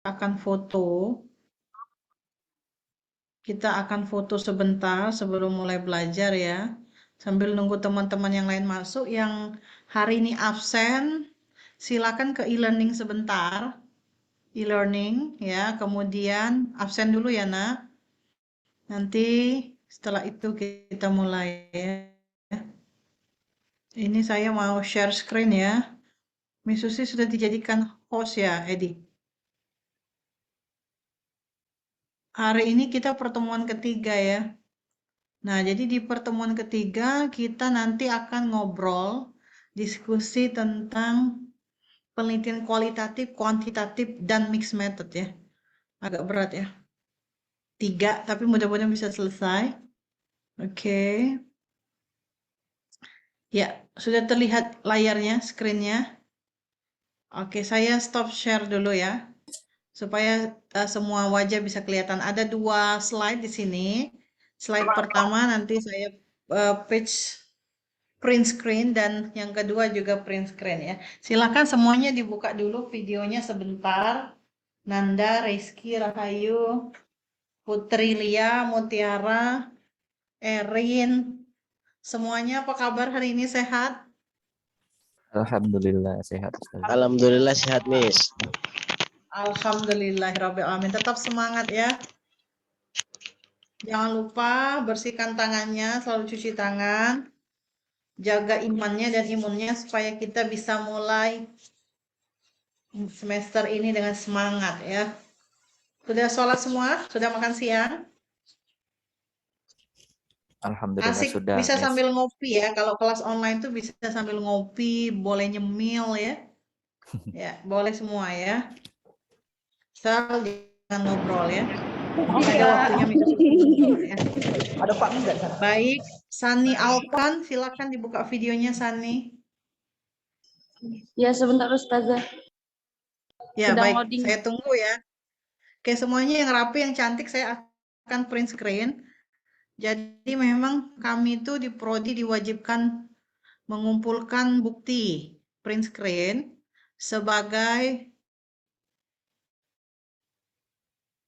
akan foto. Kita akan foto sebentar sebelum mulai belajar ya. Sambil nunggu teman-teman yang lain masuk. Yang hari ini absen, silakan ke e-learning sebentar. E-learning ya, kemudian absen dulu ya nak. Nanti setelah itu kita mulai ya. Ini saya mau share screen ya. Miss Susi sudah dijadikan host ya, Edi. Hari ini kita pertemuan ketiga ya. Nah, jadi di pertemuan ketiga kita nanti akan ngobrol, diskusi tentang penelitian kualitatif, kuantitatif, dan mixed method ya. Agak berat ya. 3, tapi mudah-mudahan bisa selesai. Oke. Ya, sudah terlihat layarnya, screen-nya. Oke, saya stop share dulu ya. Supaya semua wajah bisa kelihatan. Ada 2 slide di sini. Slide pertama nanti saya page print screen dan yang kedua juga print screen ya. Silakan semuanya dibuka dulu videonya sebentar. Nanda, Rizky, Rahayu, Putri Lia, Mutiara, Erin, semuanya apa kabar hari ini, sehat? Alhamdulillah sehat Ustaz. Alhamdulillah sehat, Miss. Alhamdulillahirrabbilalamin. Tetap semangat ya. Jangan lupa bersihkan tangannya, selalu cuci tangan. Jaga imannya dan imunnya supaya kita bisa mulai semester ini dengan semangat ya. Sudah sholat semua? Sudah makan siang? Alhamdulillah Asik, sudah, bisa Miss. sambil ngopi ya. Kalau kelas online tuh bisa sambil ngopi, boleh nyemil ya. Ya, boleh semua ya. Asal jangan ngobrol ya. Ini ada waktunya minta ngobrol ya. Ada Pak enggak? Baik, Sani Alpan, silakan dibuka videonya Sani. Ya, sebentar Ustazah. Ya, Sedang baik. loading. Saya tunggu ya. Oke, semuanya yang rapi, yang cantik saya akan print screen. Jadi memang kami itu di Prodi diwajibkan mengumpulkan bukti print screen sebagai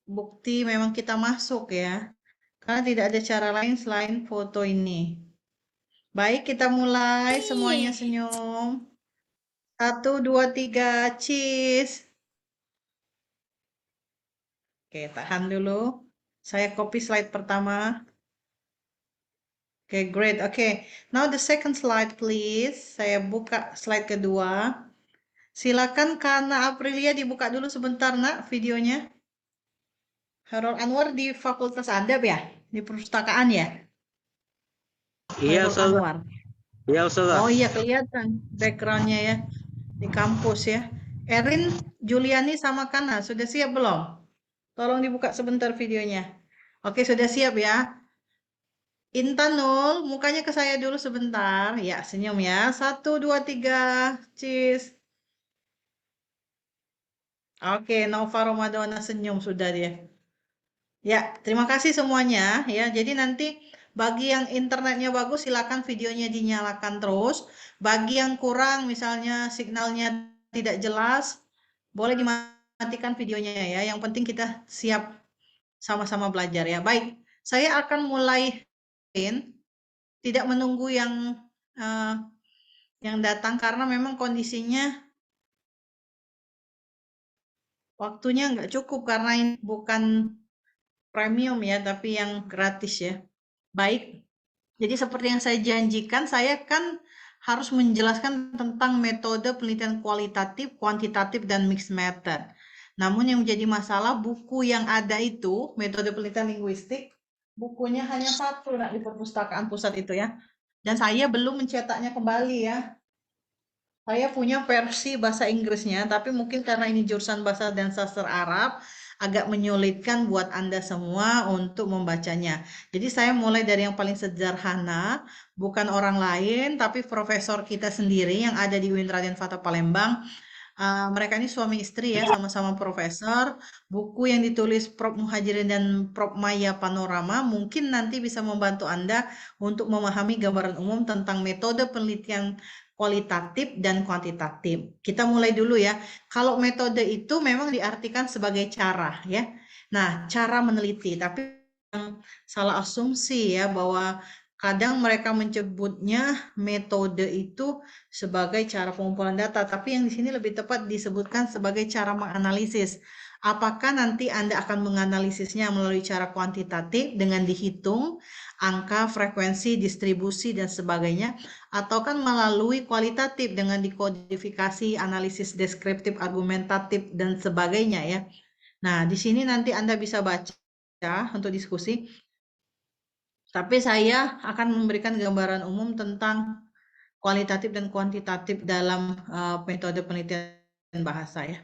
bukti memang kita masuk ya. Karena tidak ada cara lain selain foto ini. Baik, kita mulai. Semuanya senyum. 1, 2, 3, cheese. Oke, tahan dulu. Saya copy slide pertama. Oke, great. Oke, now the second slide please. Saya buka slide kedua. Silakan Kana Aprilia dibuka dulu sebentar nak videonya. Harold Anwar di Fakultas Adab ya? Di perpustakaan ya? Iya, Harold Ustazah. Anwar. Iya, Ustazah. Oh iya kelihatan backgroundnya ya. Di kampus ya. Erin, Juliani sama Kana sudah siap belum? Tolong dibuka sebentar videonya. Oke, sudah siap ya. Intanul, mukanya ke saya dulu sebentar. Ya, senyum ya. 1, 2, 3. Cheese. Oke, Nova Romadona senyum sudah dia. Ya, terima kasih semuanya ya. Jadi nanti bagi yang internetnya bagus silakan videonya dinyalakan terus. Bagi yang kurang misalnya signalnya tidak jelas, boleh dimatikan videonya ya. Yang penting kita siap sama-sama belajar ya. Baik, saya akan mulai tidak menunggu yang datang karena memang kondisinya waktunya nggak cukup karena ini bukan premium ya, tapi yang gratis ya. Baik, jadi seperti yang saya janjikan, saya kan harus menjelaskan tentang metode penelitian kualitatif, kuantitatif, dan mixed method. Namun yang menjadi masalah buku yang ada itu, metode penelitian linguistik, bukunya hanya satu nak di perpustakaan pusat itu ya. Dan saya belum mencetaknya kembali ya. Saya punya versi bahasa Inggrisnya, tapi mungkin karena ini jurusan bahasa dan sastra Arab, agak menyulitkan buat Anda semua untuk membacanya. Jadi saya mulai dari yang paling sederhana, bukan orang lain, tapi profesor kita sendiri yang ada di UIN Raden Fata Palembang. Mereka ini suami istri ya, sama-sama profesor. Buku yang ditulis Prof. Muhajirin dan Prof. Maya Panorama mungkin nanti bisa membantu Anda untuk memahami gambaran umum tentang metode penelitian kualitatif dan kuantitatif. Kita mulai dulu ya. Kalau metode itu memang diartikan sebagai cara ya. Nah, cara meneliti, tapi yang salah asumsi ya bahwa kadang mereka menyebutnya metode itu sebagai cara pengumpulan data, tapi yang di sini lebih tepat disebutkan sebagai cara menganalisis. Apakah nanti Anda akan menganalisisnya melalui cara kuantitatif dengan dihitung angka, frekuensi, distribusi, dan sebagainya, atau kan melalui kualitatif dengan dikodifikasi, analisis deskriptif, argumentatif, dan sebagainya ya. Nah, di sini nanti Anda bisa baca untuk diskusi, tapi saya akan memberikan gambaran umum tentang kualitatif dan kuantitatif dalam metode penelitian bahasa ya.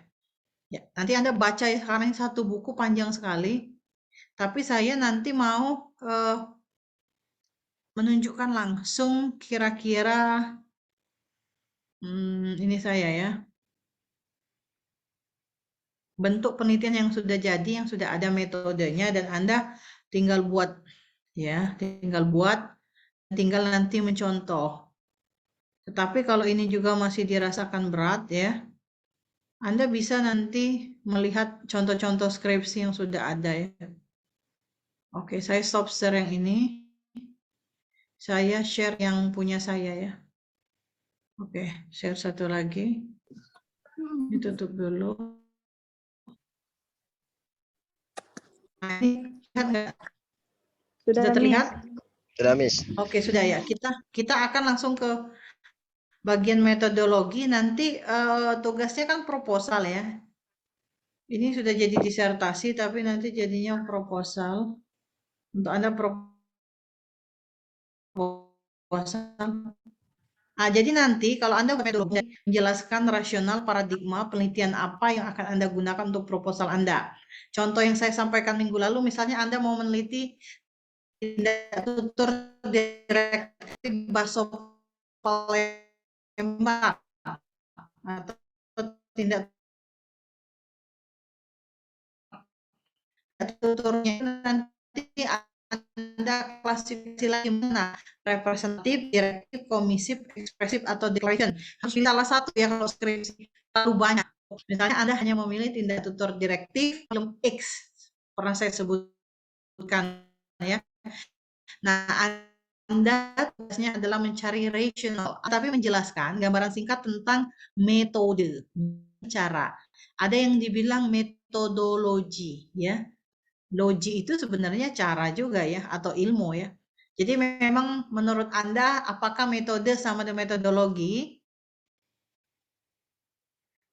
Ya, nanti Anda baca ya, karena ini satu buku panjang sekali. Tapi saya nanti mau menunjukkan langsung kira-kira ini saya ya. Bentuk penelitian yang sudah jadi, yang sudah ada metodenya, dan Anda tinggal buat ya, tinggal nanti mencontoh. Tetapi kalau ini juga masih dirasakan berat ya, Anda bisa nanti melihat contoh-contoh skripsi yang sudah ada ya. Oke, saya stop share yang ini. Saya share yang punya saya ya. Oke, share satu lagi. Ditutup dulu. Nah, ini lihat nggak? Sudah terlihat? Sudah, Miss. Oke, sudah ya. Kita akan langsung ke bagian metodologi. Nanti tugasnya kan proposal ya. Ini sudah jadi disertasi, tapi nanti jadinya proposal. Untuk Anda proposal. Nah, jadi nanti kalau Anda metodologi menjelaskan rasional paradigma penelitian apa yang akan Anda gunakan untuk proposal Anda. Contoh yang saya sampaikan minggu lalu, misalnya Anda mau meneliti tindak tutur direktif Baso Palembang atau tindak tuturnya nanti Anda klasifikasi lagi mana representatif, direktif, komisif, ekspresif, atau declaration. Harus pilih salah satu ya kalau skripsi terlalu banyak. Misalnya Anda hanya memilih tindak tutur direktif film X, pernah saya sebutkan ya. Nah, Anda tugasnya adalah mencari rational, tapi menjelaskan gambaran singkat tentang metode, cara. Ada yang dibilang metodologi ya. Logi itu sebenarnya cara juga ya, atau ilmu ya. Jadi memang menurut Anda, apakah metode sama dengan metodologi?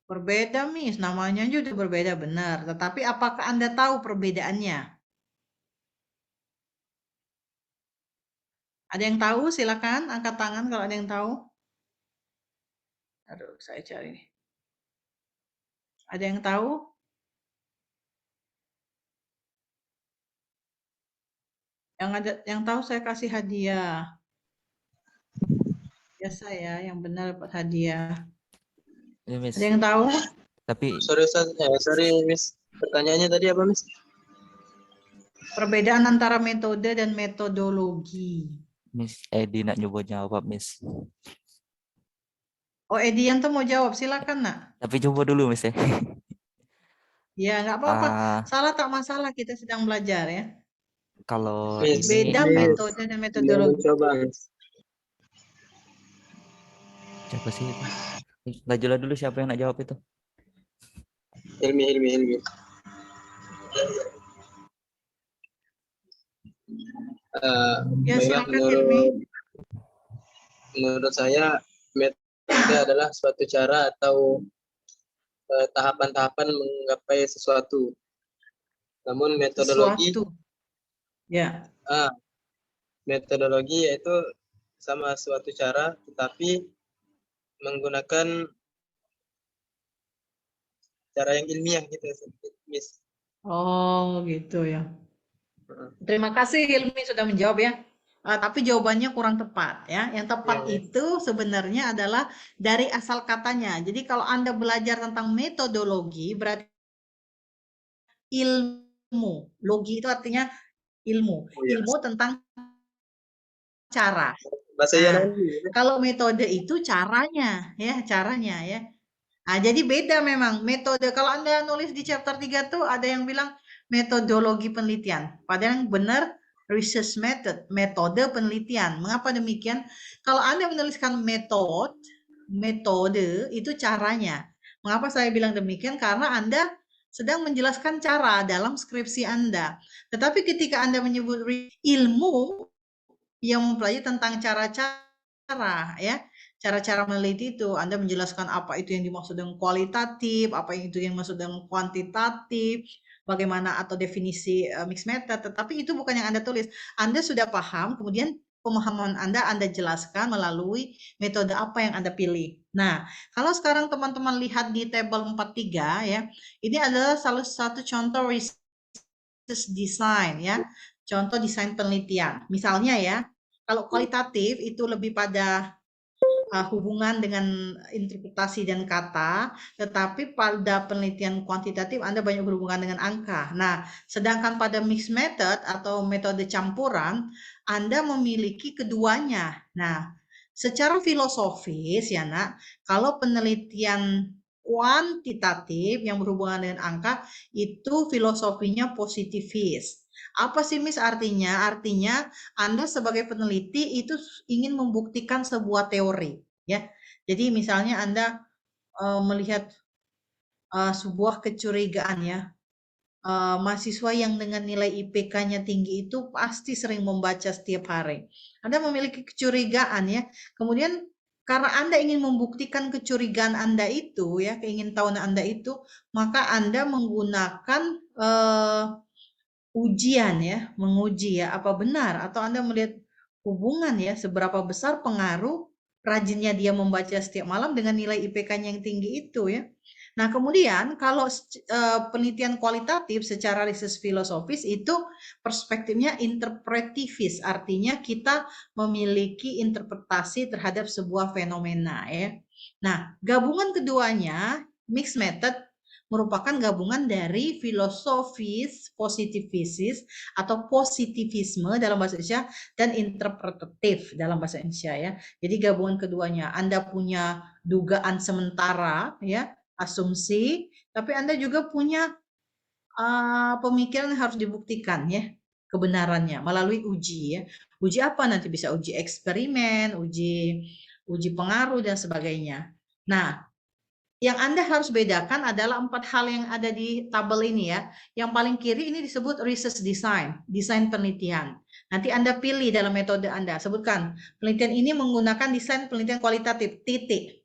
Berbeda, Miss. Namanya juga berbeda, benar. Tetapi apakah Anda tahu perbedaannya? Ada yang tahu? Silakan angkat tangan kalau ada yang tahu. Aduh, saya cari. Ada yang tahu? Yang tahu saya kasih hadiah. Biasa ya, yang benar dapat hadiah. Ya, Miss. Ada yang tahu? Tapi Sorry, Miss. Pertanyaannya tadi apa, Miss? Perbedaan antara metode dan metodologi. Miss Edi nak nyoba jawab, Miss. Oh, Edian tuh mau jawab, silakan nak. Tapi coba dulu, Miss ya. Ya, nggak apa-apa. Salah tak masalah, kita sedang belajar ya. Kalau Miss, ini Beda metode dan metodologi. Coba, Miss. siapa sih itu? Nggak jelas dulu siapa yang nak jawab itu. Hilmi. Ya, silakan Hilmi. Menurut saya metode adalah suatu cara atau tahapan-tahapan menggapai sesuatu. Namun metodologi, Sesuatu. Ya. metodologi yaitu sama suatu cara, tetapi menggunakan cara yang ilmiah gitu, Miss. Oh, gitu ya. Terima kasih Hilmi sudah menjawab ya. Tapi jawabannya kurang tepat ya. Yang tepat itu sebenarnya adalah dari asal katanya. Jadi kalau Anda belajar tentang metodologi berarti ilmu. Logi itu artinya ilmu. Ilmu tentang cara. Bahasa Nah, Yunani. kalau metode itu caranya ya. Nah, jadi beda memang metode. Kalau Anda nulis di chapter 3 tuh ada yang bilang metodologi penelitian. Padahal yang benar research method, metode penelitian. Mengapa demikian? Kalau Anda menuliskan metode itu caranya. Mengapa saya bilang demikian? Karena Anda sedang menjelaskan cara dalam skripsi Anda. Tetapi ketika Anda menyebut ilmu yang mempelajari tentang cara-cara ya, cara-cara meneliti itu, Anda menjelaskan apa itu yang dimaksud dengan kualitatif, apa itu yang dimaksud dengan kuantitatif, bagaimana atau definisi mixed method, tetapi itu bukan yang Anda tulis. Anda sudah paham, kemudian pemahaman Anda jelaskan melalui metode apa yang Anda pilih. Nah, kalau sekarang teman-teman lihat di tabel 43 ya, ini adalah salah satu contoh research design ya, contoh desain penelitian. Misalnya ya, kalau kualitatif itu lebih pada hubungan dengan interpretasi dan kata, tetapi pada penelitian kuantitatif Anda banyak berhubungan dengan angka. Nah, sedangkan pada mixed method atau metode campuran, Anda memiliki keduanya. Nah, secara filosofis ya nak, kalau penelitian kuantitatif yang berhubungan dengan angka, itu filosofinya positivis. Apa sih Miss artinya? Artinya Anda sebagai peneliti itu ingin membuktikan sebuah teori ya. Jadi misalnya Anda melihat sebuah kecurigaan ya. Mahasiswa yang dengan nilai IPK-nya tinggi itu pasti sering membaca setiap hari. Anda memiliki kecurigaan ya. Kemudian karena Anda ingin membuktikan kecurigaan Anda itu ya, keingintahuan Anda itu, maka Anda menggunakan ujian ya, menguji ya, apa benar atau Anda melihat hubungan ya, seberapa besar pengaruh rajinnya dia membaca setiap malam dengan nilai IPK-nya yang tinggi itu ya. Nah, kemudian kalau penelitian kualitatif secara riset filosofis itu perspektifnya interpretivis, artinya kita memiliki interpretasi terhadap sebuah fenomena ya. Nah, gabungan keduanya mixed method merupakan gabungan dari filosofis positivistis atau positivisme dalam bahasa Indonesia dan interpretatif dalam bahasa Indonesia ya. Jadi gabungan keduanya. Anda punya dugaan sementara ya, asumsi, tapi Anda juga punya pemikiran yang harus dibuktikan ya kebenarannya melalui uji ya. Uji apa nanti bisa uji eksperimen, uji pengaruh dan sebagainya. Nah, yang Anda harus bedakan adalah 4 hal yang ada di tabel ini ya. Yang paling kiri ini disebut research design, desain penelitian. Nanti Anda pilih dalam metode Anda, sebutkan penelitian ini menggunakan desain penelitian kualitatif, titik.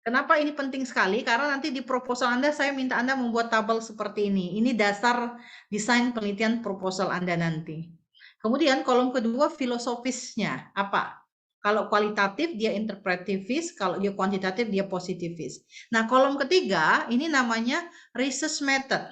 Kenapa ini penting sekali? Karena nanti di proposal Anda saya minta Anda membuat tabel seperti ini. Ini dasar desain penelitian proposal Anda nanti. Kemudian kolom kedua filosofisnya apa? Kalau kualitatif dia interpretivis, kalau dia kuantitatif dia positivis. Nah, kolom ketiga ini namanya research method.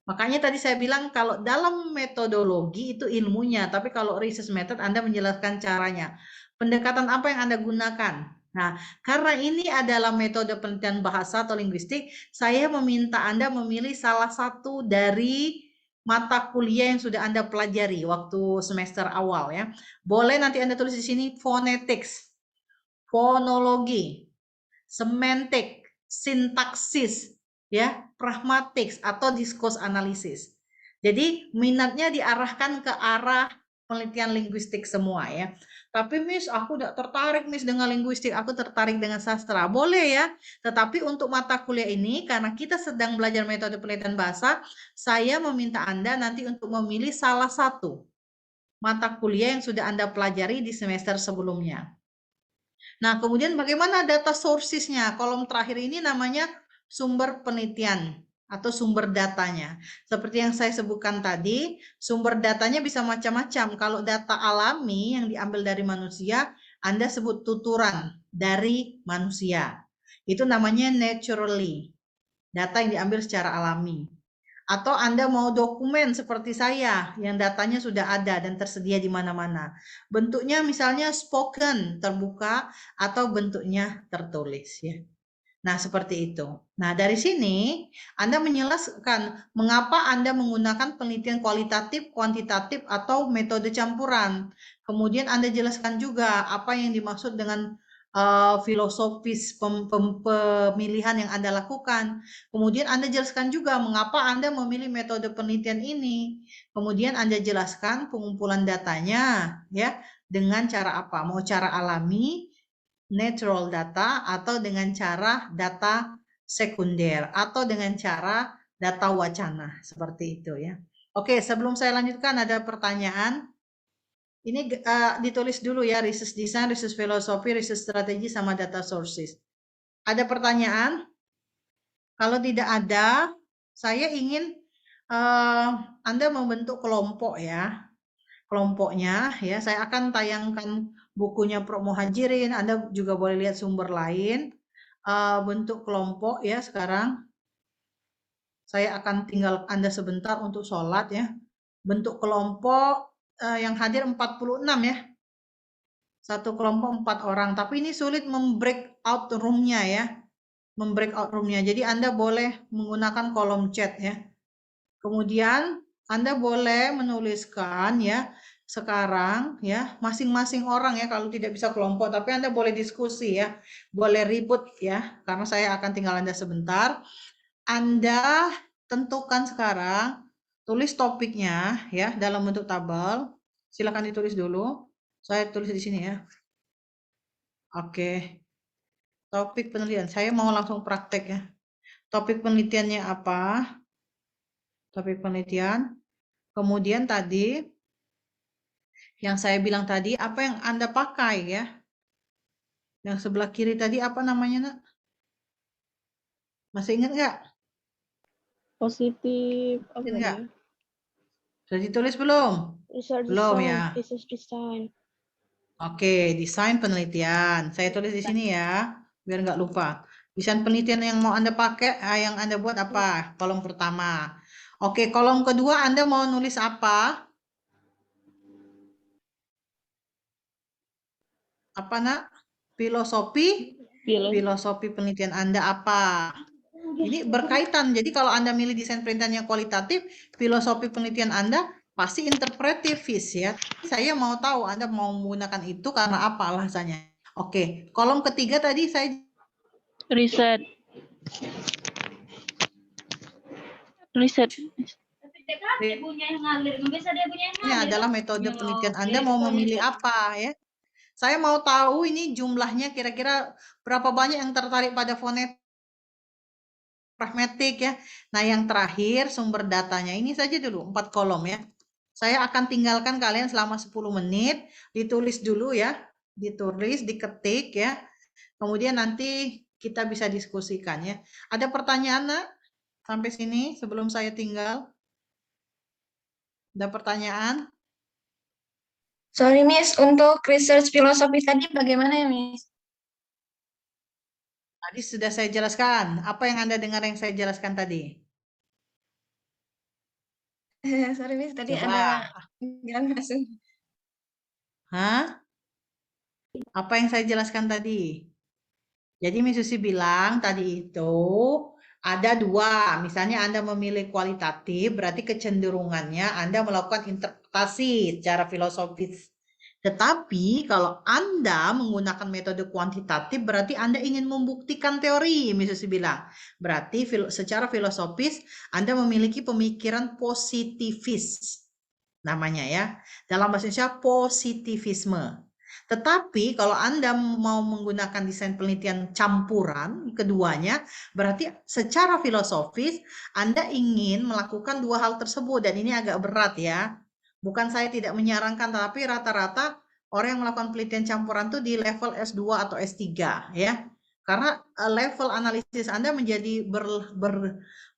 Makanya tadi saya bilang kalau dalam metodologi itu ilmunya, tapi kalau research method Anda menjelaskan caranya. Pendekatan apa yang Anda gunakan? Nah, karena ini adalah metode penelitian bahasa atau linguistik, saya meminta Anda memilih salah satu dari mata kuliah yang sudah Anda pelajari waktu semester awal ya. Boleh nanti Anda tulis di sini phonetics, fonologi, semantik, sintaksis, ya, pragmatics atau discourse analysis. Jadi minatnya diarahkan ke arah penelitian linguistik semua ya. Tapi Miss, aku tidak tertarik Miss dengan linguistik, aku tertarik dengan sastra. Boleh ya, tetapi untuk mata kuliah ini karena kita sedang belajar metode penelitian bahasa, saya meminta Anda nanti untuk memilih salah satu mata kuliah yang sudah Anda pelajari di semester sebelumnya. Nah, kemudian bagaimana data sources-nya? Kolom terakhir ini namanya sumber penelitian atau sumber datanya. Seperti yang saya sebutkan tadi, sumber datanya bisa macam-macam. Kalau data alami yang diambil dari manusia, Anda sebut tuturan dari manusia. Itu namanya naturally, data yang diambil secara alami. Atau Anda mau dokumen seperti saya yang datanya sudah ada dan tersedia di mana-mana. Bentuknya misalnya spoken, terbuka, atau bentuknya tertulis ya. Nah, seperti itu. Nah, dari sini Anda menjelaskan mengapa Anda menggunakan penelitian kualitatif, kuantitatif, atau metode campuran. Kemudian Anda jelaskan juga apa yang dimaksud dengan filosofis pemilihan yang Anda lakukan. Kemudian Anda jelaskan juga mengapa Anda memilih metode penelitian ini. Kemudian Anda jelaskan pengumpulan datanya, ya, dengan cara apa? Mau cara alami, natural data, atau dengan cara data sekunder, atau dengan cara data wacana, seperti itu ya. Oke, sebelum saya lanjutkan ada pertanyaan. Ini ditulis dulu ya, research design, research filosofi, research strategi, sama data sources. Ada pertanyaan? Kalau tidak ada, saya ingin Anda membentuk kelompok ya. Kelompoknya ya, saya akan tayangkan bukunya Prof. Muhajirin. Anda juga boleh lihat sumber lain. Bentuk kelompok ya sekarang. Saya akan tinggal Anda sebentar untuk sholat ya. Bentuk kelompok yang hadir 46 ya. Satu kelompok 4 orang. Tapi ini sulit membreak out room-nya ya. Membreak out room-nya. Jadi Anda boleh menggunakan kolom chat ya. Kemudian Anda boleh menuliskan ya sekarang ya masing-masing orang ya, kalau tidak bisa kelompok, tapi Anda boleh diskusi ya, boleh ribut ya, karena saya akan tinggal Anda sebentar. Anda tentukan sekarang, tulis topiknya ya dalam bentuk tabel. Silakan ditulis dulu. Saya tulis di sini ya. Oke. Topik penelitian. Saya mau langsung praktek ya. Topik penelitiannya apa? Topik penelitian. Kemudian tadi yang saya bilang tadi, apa yang Anda pakai ya? Yang sebelah kiri tadi apa namanya, Nak? Masih ingat nggak? Positif apa Ingat tadi nggak? ya? Sudah ditulis belum? Research Belum design, ya? research design. Oke, desain penelitian. Saya tulis di sini ya, biar nggak lupa. Desain penelitian yang mau Anda pakai, yang Anda buat apa? Kolom pertama. Oke, kolom kedua Anda mau nulis apa? Apa, Nak? Filosofi? Filosofi penelitian Anda apa? Ini berkaitan. Jadi kalau Anda milih desain penelitian yang kualitatif, filosofi penelitian Anda pasti interpretivis ya. Saya mau tahu Anda mau menggunakan itu karena apa alasannya. Oke, kolom ketiga tadi saya Riset. ini adalah metode penelitian Anda mau memilih apa ya. Saya mau tahu ini jumlahnya kira-kira berapa banyak yang tertarik pada fonetik, pragmatik ya. Nah, yang terakhir sumber datanya ini saja dulu 4 kolom ya. Saya akan tinggalkan kalian selama 10 menit, ditulis dulu ya, ditulis, diketik ya. Kemudian nanti kita bisa diskusikan ya. Ada pertanyaan, Nak? Sampai sini sebelum saya tinggal? Ada pertanyaan? Sorry Miss, untuk research filosofi tadi bagaimana ya Miss? Tadi sudah saya jelaskan. Apa yang Anda dengar yang saya jelaskan tadi? Sorry Miss, tadi Coba. ada nggak masuk. Hah? Apa yang saya jelaskan tadi? Jadi Miss Susi bilang tadi itu ada dua. Misalnya Anda memilih kualitatif, berarti kecenderungannya Anda melakukan interpretasi secara filosofis. Tetapi kalau Anda menggunakan metode kuantitatif, berarti Anda ingin membuktikan teori, Miss Susi bilang. Berarti secara filosofis Anda memiliki pemikiran positivis. Namanya ya. Dalam bahasa Indonesia positivisme. Tetapi kalau Anda mau menggunakan desain penelitian campuran keduanya, berarti secara filosofis Anda ingin melakukan dua hal tersebut, dan ini agak berat ya. Bukan saya tidak menyarankan, tapi rata-rata orang yang melakukan penelitian campuran itu di level S2 atau S3 ya. Karena level analisis Anda menjadi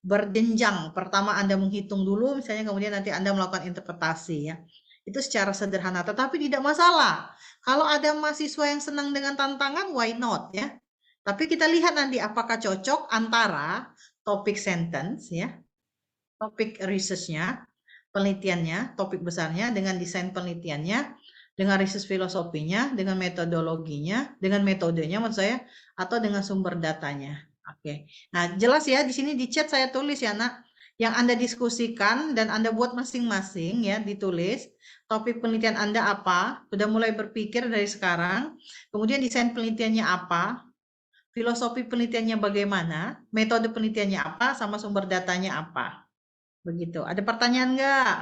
berjenjang. Pertama Anda menghitung dulu misalnya, kemudian nanti Anda melakukan interpretasi ya. Itu secara sederhana, tetapi tidak masalah. Kalau ada mahasiswa yang senang dengan tantangan, why not ya? Tapi kita lihat nanti apakah cocok antara topik sentence ya, topik research-nya, penelitiannya, topik besarnya dengan desain penelitiannya, dengan research filosofinya, dengan metodologinya, dengan metodenya maksud saya, atau dengan sumber datanya. Oke. Nah, jelas ya di sini di chat saya tulis ya, Nak. Yang Anda diskusikan dan Anda buat masing-masing ya, ditulis. Topik penelitian Anda apa? Sudah mulai berpikir dari sekarang. Kemudian desain penelitiannya apa? Filosofi penelitiannya bagaimana? Metode penelitiannya apa? Sama sumber datanya apa? Begitu. Ada pertanyaan nggak?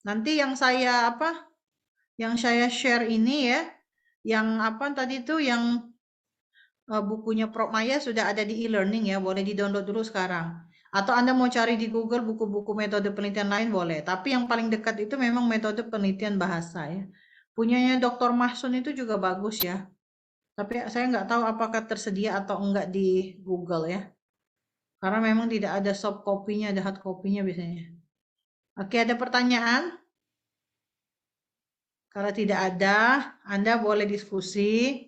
Nanti yang saya share ini ya, yang apa tadi itu yang bukunya Prof. Maya sudah ada di e-learning ya, boleh di-download dulu sekarang. Atau Anda mau cari di Google buku-buku metode penelitian lain boleh. Tapi yang paling dekat itu memang metode penelitian bahasa ya. Punyanya Dr. Mahsun itu juga bagus ya. Tapi saya nggak tahu apakah tersedia atau enggak di Google ya. Karena memang tidak ada soft copy-nya, ada hard copy-nya biasanya. Oke, ada pertanyaan? Kalau tidak ada, Anda boleh diskusi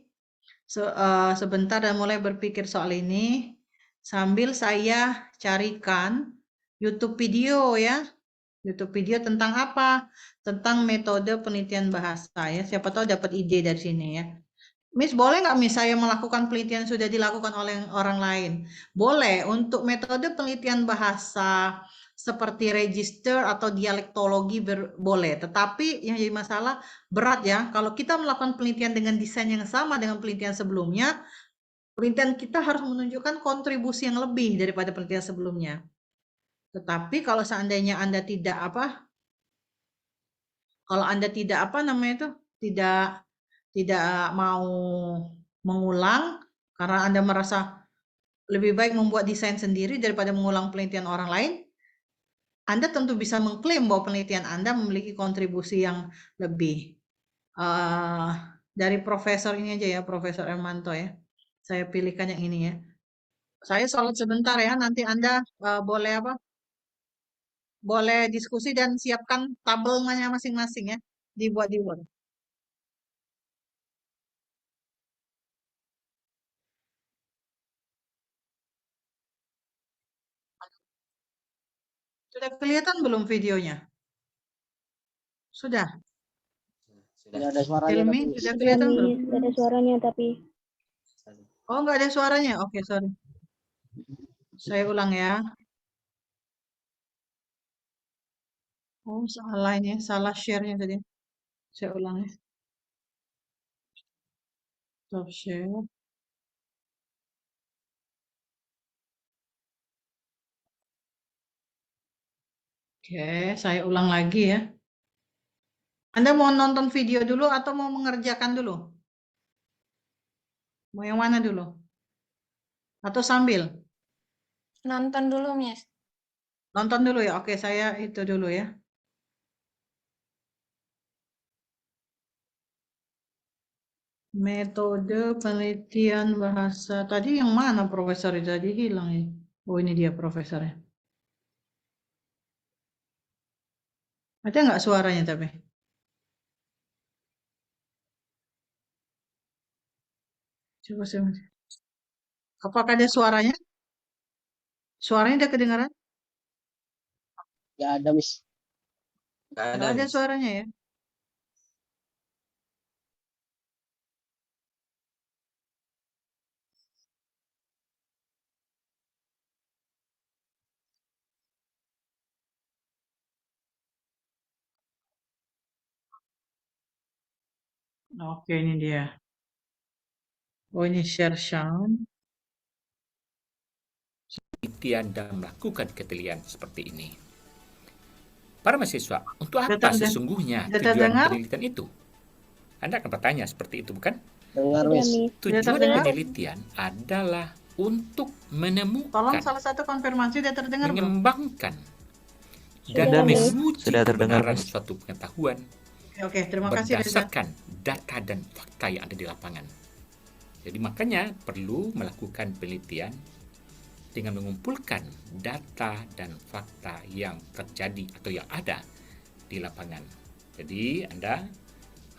sebentar dan mulai berpikir soal ini sambil saya carikan YouTube video ya. YouTube video tentang apa? Tentang metode penelitian bahasa ya. Siapa tahu dapat ide dari sini ya. Miss, boleh nggak Miss saya melakukan penelitian sudah dilakukan oleh orang lain? Boleh. Untuk metode penelitian bahasa seperti register atau dialektologi boleh. Tetapi yang jadi masalah berat ya. Kalau kita melakukan penelitian dengan desain yang sama dengan penelitian sebelumnya, penelitian kita harus menunjukkan kontribusi yang lebih daripada penelitian sebelumnya. Tetapi kalau seandainya Anda tidak tidak mau mengulang karena Anda merasa lebih baik membuat desain sendiri daripada mengulang penelitian orang lain, Anda tentu bisa mengklaim bahwa penelitian Anda memiliki kontribusi yang lebih. Dari profesor ini aja ya, Profesor Ermanto ya. Saya pilihkan yang ini ya. Saya salat sebentar ya, nanti Anda boleh diskusi dan siapkan tabelnya masing-masing ya, dibuat. Sudah kelihatan belum videonya? Sudah. Sudah ada suaranya. Helmi, tapi- sudah Sudah, kelihatan belum? Miss. Ada suaranya tapi. Oh, nggak ada suaranya. Oke, sorry. Saya ulang ya. Oh, salah ini, salah share-nya tadi. Saya ulang ya. Stop share. Oke, saya ulang lagi ya. Anda mau nonton video dulu atau mau mengerjakan dulu? Mau yang mana dulu? Atau sambil? Nonton dulu, Miss. Nonton dulu ya. Oke, saya itu dulu ya. Metode penelitian bahasa. Tadi yang mana profesor itu? Tadi hilang ya. Oh, ini dia profesornya. Ada nggak suaranya tapi? Coba saya. Apakah ada suaranya? Suaranya udah kedengaran? Nggak ada, Miss. Nggak ada, Nggak ada Miss. suaranya ya? Oke, ini dia. Oh, ini share sound. Penelitian dan melakukan ketelian seperti ini. Para mahasiswa, untuk apa Sudah sesungguhnya sudah tujuan terdengar? penelitian itu? Anda akan bertanya seperti itu, bukan? Dengar, Sudah, Miss. Miss. Tujuan terdengar? penelitian adalah untuk Tolong menemukan, salah satu konfirmasi sudah terdengar belum? mengembangkan, dan Sudah, Miss. menguji Sudah terdengar, kebenaran Miss. suatu pengetahuan Oke, terima kasih Reza. berdasarkan data dan fakta yang ada di lapangan. Jadi makanya perlu melakukan penelitian dengan mengumpulkan data dan fakta yang terjadi atau yang ada di lapangan. Jadi Anda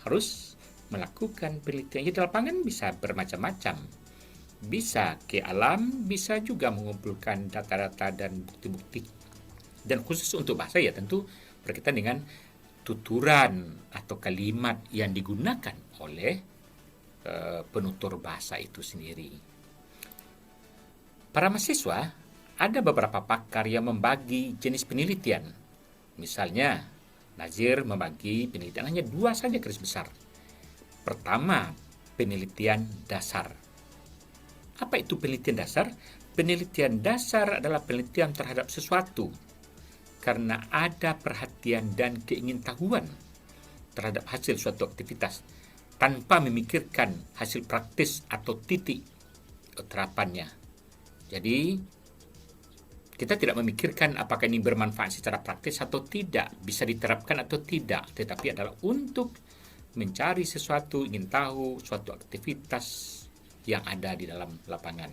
harus melakukan penelitian di lapangan bisa bermacam-macam. Bisa ke alam, bisa juga mengumpulkan data-data dan bukti-bukti. Dan khusus untuk bahasa ya tentu berkaitan dengan tuturan atau kalimat yang digunakan oleh penutur bahasa itu sendiri. Para mahasiswa, ada beberapa pakar yang membagi jenis penelitian. Misalnya, Nazir membagi penelitian hanya 2 saja garis besar. Pertama, penelitian dasar. Apa itu penelitian dasar? Penelitian dasar adalah penelitian terhadap sesuatu karena ada perhatian dan keingintahuan terhadap hasil suatu aktivitas tanpa memikirkan hasil praktis atau titik terapannya. Jadi, kita tidak memikirkan apakah ini bermanfaat secara praktis atau tidak, bisa diterapkan atau tidak, tetapi adalah untuk mencari sesuatu, ingin tahu suatu aktivitas yang ada di dalam lapangan.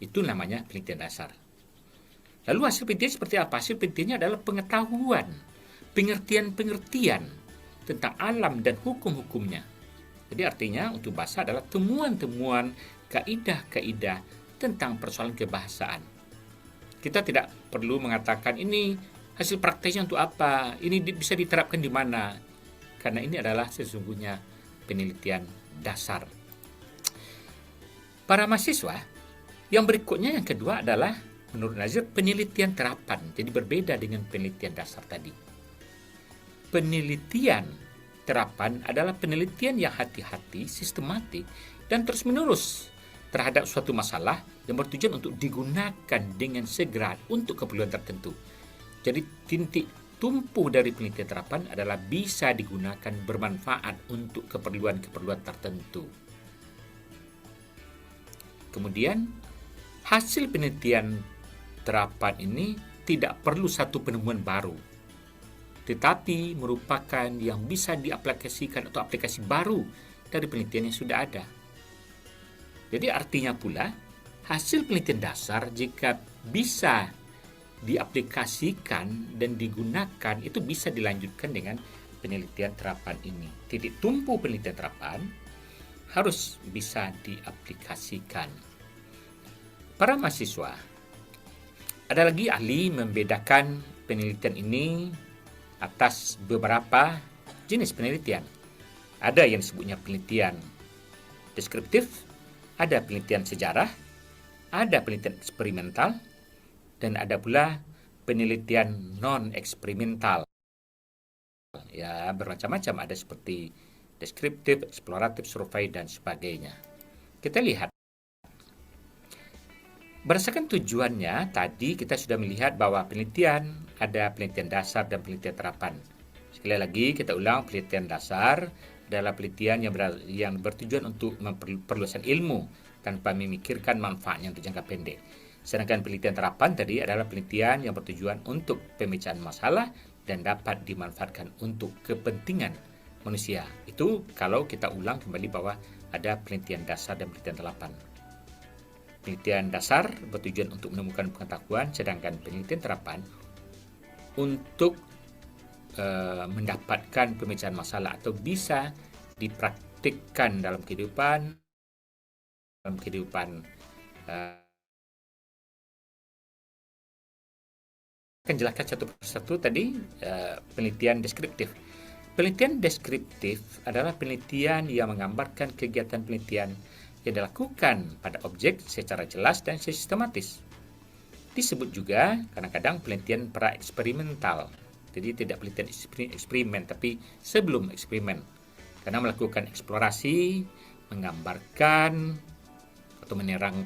Itu namanya penelitian dasar. Lalu hasil penelitian seperti apa? Hasil penelitiannya adalah pengetahuan, pengertian-pengertian tentang alam dan hukum-hukumnya. Jadi artinya untuk bahasa adalah temuan-temuan, kaidah-kaidah tentang persoalan kebahasaan. Kita tidak perlu mengatakan ini hasil prakteknya untuk apa, ini bisa diterapkan di mana. Karena ini adalah sesungguhnya penelitian dasar. Para mahasiswa, yang berikutnya yang kedua adalah menurut Nazir penelitian terapan. Jadi berbeda dengan penelitian dasar tadi. Penelitian terapan adalah penelitian yang hati-hati, sistematik, dan terus-menerus terhadap suatu masalah yang bertujuan untuk digunakan dengan segera untuk keperluan tertentu. Jadi titik tumpu dari penelitian terapan adalah bisa digunakan bermanfaat untuk keperluan-keperluan tertentu. Kemudian, hasil penelitian terapan ini tidak perlu satu penemuan baru, tetapi merupakan yang bisa diaplikasikan atau aplikasi baru dari penelitian yang sudah ada. Jadi artinya pula, hasil penelitian dasar jika bisa diaplikasikan dan digunakan, itu bisa dilanjutkan dengan penelitian terapan ini. Titik tumpu penelitian terapan harus bisa diaplikasikan. Para mahasiswa, ada lagi ahli membedakan penelitian ini atas beberapa jenis penelitian. Ada yang disebutnya penelitian deskriptif, ada penelitian sejarah, ada penelitian eksperimental, dan ada pula penelitian non-eksperimental. Ya, bermacam-macam, ada seperti deskriptif, eksploratif, survei, dan sebagainya. Kita lihat. Berdasarkan tujuannya, tadi kita sudah melihat bahwa penelitian ada penelitian dasar dan penelitian terapan. Sekali lagi kita ulang, penelitian dasar adalah penelitian yang bertujuan untuk memperluaskan ilmu tanpa memikirkan manfaatnya untuk jangka pendek. Sedangkan penelitian terapan tadi adalah penelitian yang bertujuan untuk pemecahan masalah dan dapat dimanfaatkan untuk kepentingan manusia. Itu kalau kita ulang kembali bahwa ada penelitian dasar dan penelitian terapan. Penelitian dasar bertujuan untuk menemukan pengetahuan, sedangkan penelitian terapan untuk mendapatkan pemecahan masalah atau bisa dipraktikkan dalam kehidupan akan jelaskan satu persatu tadi. Penelitian deskriptif. Penelitian deskriptif adalah penelitian yang menggambarkan kegiatan penelitian yang dilakukan pada objek secara jelas dan sistematis. Disebut juga kadang-kadang penelitian pra-eksperimental. Jadi tidak penelitian eksperimen, tapi sebelum eksperimen. Karena melakukan eksplorasi, menggambarkan atau menerangkan